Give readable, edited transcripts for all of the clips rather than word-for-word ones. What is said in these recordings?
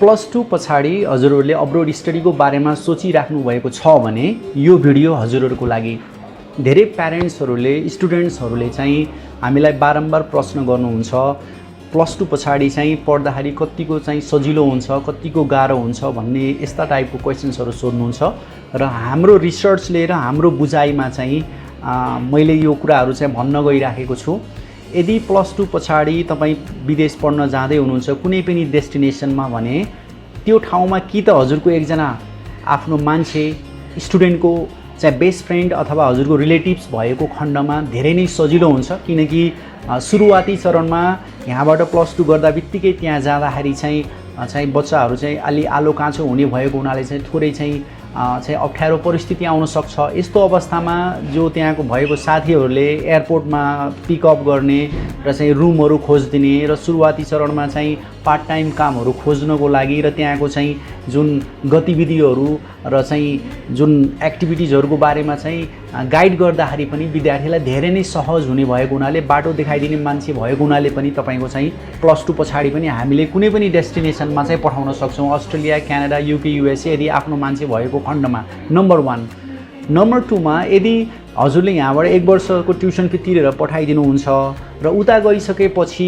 +2 पछाडि हजुरहरूले अब्रोड स्टडीको बारेमा सोचिराख्नु भएको छ भने यो भिडियो हजुरहरूको लागि। धेरै प्यारेन्ट्सहरूले स्टुडेन्ट्सहरूले चाहिँ हामीलाई बारम्बार प्रश्न गर्नुहुन्छ +2 पछाडि चाहिँ पढ्दाखेरि कतिको चाहिँ सजिलो हुन्छ, कतिको गाह्रो हुन्छ भन्ने यस्ता टाइपको क्वेसन्सहरू सोध्नुहुन्छ र हाम्रो रिसर्चले र हाम्रो बुझाइमा चाहिँ मैले यो कुराहरू चाहिँ भन्न गइराखेको छु। यदि +2 पछाडि तपाईँ विदेश पढ्न जाँदै हुनुहुन्छ कुनै पनि डेस्टिनेसनमा भने त्यो ठाउँमा कि त हजुरको एकजना आफ्नो मान्छे स्टुडेन्टको चाहिँ बेस्ट फ्रेन्ड अथवा हजुरको रिलेटिभ्स भएको खण्डमा धेरै नै सजिलो हुन्छ, किनकि सुरुवाती चरणमा यहाँबाट +2 गर्दा बित्तिकै त्यहाँ जाँदाखेरि चाहिँ बच्चाहरू चाहिँ अलि आलो काँचो हुने भएको हुनाले चाहिँ थोरै चाहिँ अप्ठ्यारो परिस्थिति आउन सक्छ। यस्तो अवस्थामा जो त्यहाँको भएको साथीहरूले एयरपोर्टमा पिकअप गर्ने र चाहिँ रुमहरू खोजिदिने र सुरुवाती चरणमा चाहिँ पार्ट टाइम कामहरू खोज्नको लागि र त्यहाँको चाहिँ जुन गतिविधिहरू र चाहिँ जुन एक्टिभिटिजहरूको बारेमा चाहिँ गाइड गर्दाखेरि पनि विद्यार्थीलाई धेरै नै सहज हुने भएको हुनाले बाटो देखाइदिने मान्छे भएको हुनाले पनि तपाईँको चाहिँ +2 पछाडि पनि हामीले कुनै पनि डेस्टिनेसनमा चाहिँ पठाउन सक्छौँ। अस्ट्रेलिया, क्यानाडा, युके, युएसए यदि आफ्नो मान्छे भएको खण्डमा। नम्बर 1। नम्बर 2 मा यदि हजुरले यहाँबाट 1 वर्षको ट्युसन फी तिरेर पठाइदिनुहुन्छ र उता गइसकेपछि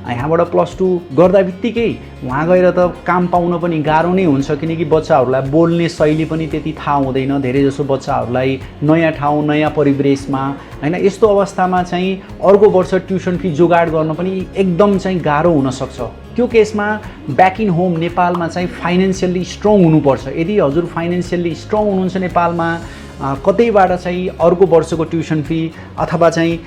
यहाँबाट +2 गर्दा बित्तिकै वहाँ गएर त काम पाउन पनि गाह्रो नै हुन्छ, किनकि बच्चाहरूलाई बोल्ने शैली पनि त्यति थाहा हुँदैन। धेरै जसो बच्चाहरूलाई नयाँ ठाउँ, नयाँ परिवेशमा हैन, यस्तो अवस्थामा चाहिँ अर्को वर्ष ट्युसन फी जोगाड गर्न पनि एकदम चाहिँ गाह्रो हुनसक्छ। त्यो केसमा ब्याक इन होम नेपालमा चाहिँ फाइनेन्सियल्ली स्ट्रङ हुनुपर्छ। यदि हजुर फाइनेन्सियल्ली स्ट्रङ हुनुहुन्छ नेपालमा कतैबाट चाहिँ अर्को वर्षको ट्युसन फी अथवा चाहिँ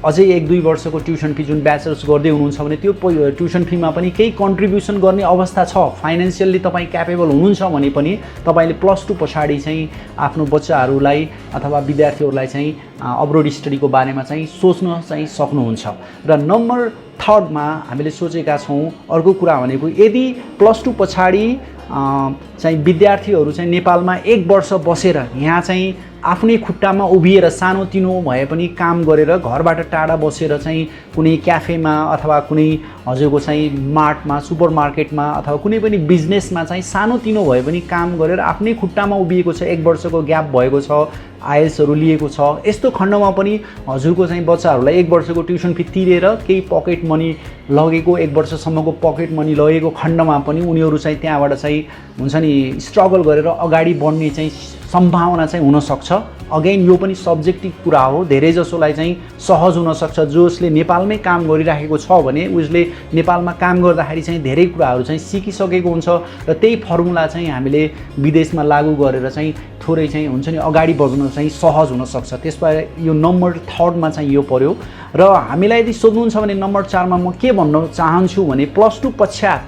अझै 1-2 वर्षको ट्युसन फी जुन ब्याचलर्स गर्दै हुनुहुन्छ भने त्यो ट्युसन फीमा पनि केही कन्ट्रिब्युसन गर्ने अवस्था छ, फाइनेन्सियल्ली तपाईँ क्यापेबल हुनुहुन्छ भने पनि तपाईँले +2 पछाडि चाहिँ आफ्नो बच्चाहरूलाई अथवा विद्यार्थीहरूलाई चाहिँ अब्रोड स्टडीको बारेमा चाहिँ सोच्न चाहिँ सक्नुहुन्छ। र नम्बर 3 मा हामीले सोचेका छौँ अर्को कुरा भनेको यदि +2 पछाडि चाहिँ विद्यार्थीहरू चाहिँ नेपालमा 1 वर्ष बसेर यहाँ चाहिँ आफ्नै खुट्टामा उभिएर सानोतिनो भए पनि काम गरेर घरबाट टाढा बसेर चाहिँ कुनै क्याफेमा अथवा कुनै हजुरको चाहिँ मार्टमा, सुपर मार्केटमा अथवा कुनै पनि बिजनेसमा चाहिँ सानोतिनो भए पनि काम गरेर आफ्नै खुट्टामा उभिएको छ, 1 वर्षको ग्याप भएको छ, आइएल्सहरू लिएको छ, यस्तो खण्डमा पनि हजुरको चाहिँ बच्चाहरूलाई 1 वर्षको ट्युसन फी तिरेर केही पकेट मनी लगेको 1 वर्षसम्मको पकेट मनी लगेको खण्डमा पनि उनीहरू चाहिँ त्यहाँबाट चाहिँ हुन्छ नि स्ट्रगल गरेर अगाडि बढ्ने चाहिँ सम्भावना चाहिँ हुनसक्छ। अगेन यो पनि सब्जेक्टिभ कुरा हो, धेरै जसोलाई चाहिँ सहज हुनसक्छ। जसले नेपालमै काम गरिराखेको छ भने उसले नेपालमा काम गर्दाखेरि चाहिँ धेरै कुराहरू चाहिँ सिकिसकेको हुन्छ र त्यही फर्मुला चाहिँ हामीले विदेशमा लागू गरेर चाहिँ थोरै चाहिँ हुन्छ नि अगाडि बढ्न चाहिँ सहज हुनसक्छ। त्यसबाट यो नम्बर 3 मा चाहिँ यो पर्यो। र हामीलाई यदि सोध्नुहुन्छ भने नम्बर 4 मा म के भन्न चाहन्छु भने +2 पश्चात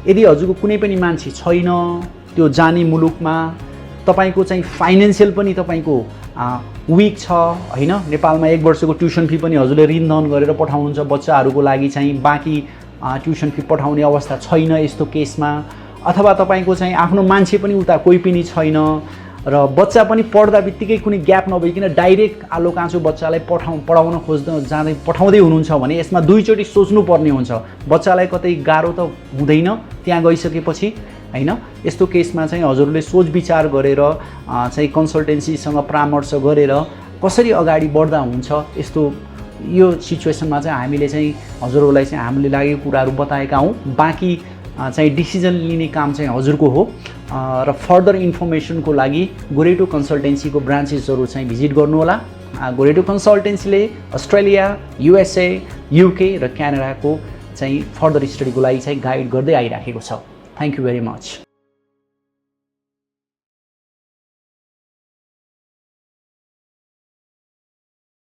यदि हजुरको कुनै पनि मान्छे छैन त्यो जाने मुलुकमा, तपाईको चाहिँ फाइनेन्सियल पनि तपाईको विक छ हैन, नेपालमा 1 वर्षको ट्युसन फी पनि हजुरले ऋणधन गरेर पठाउनुहुन्छ, बच्चाहरूको लागि चाहिँ बाँकी ट्युसन फी पठाउने अवस्था छैन यस्तो केसमा, अथवा तपाईको चाहिँ आफ्नो मान्छे पनि उता कोही पनि छैन र बच्चा पनि पढ्दा बित्तिकै कुनै ग्याप नभइकन डाइरेक्ट आलो काँचो बच्चालाई पढाउन पठाउँदै हुनुहुन्छ भने यसमा दुईचोटि सोच्नुपर्ने हुन्छ। बच्चालाई कतै गाह्रो त हुँदैन त्यहाँ गइसकेपछि हैन। यस्तो केसमा चाहिँ हजुरले सोच विचार गरेर चाहिँ कन्सल्टेन्सीसँग परामर्श गरेर कसरी अगाडि बढ्दा हुन्छ, यस्तो यो सिचुएसनमा चाहिँ हामीले चाहिँ हजुरहरूलाई चाहिँ हामीले लागेको कुराहरू बताएका हौँ। बाँकी चाहिँ डिसिजन लिने काम चाहिँ हजुरको हो र फर्दर इन्फर्मेसनको लागि गोरेटो कन्सल्टेन्सीको ब्रान्चेसहरू चाहिँ भिजिट गर्नुहोला। गोरेटो कन्सल्टेन्सीले अस्ट्रेलिया, युएसए, युके र क्यानाडाको चाहिँ फर्दर स्टडीको लागि चाहिँ गाइड गर्दै आइराखेको छ। Thank you very much.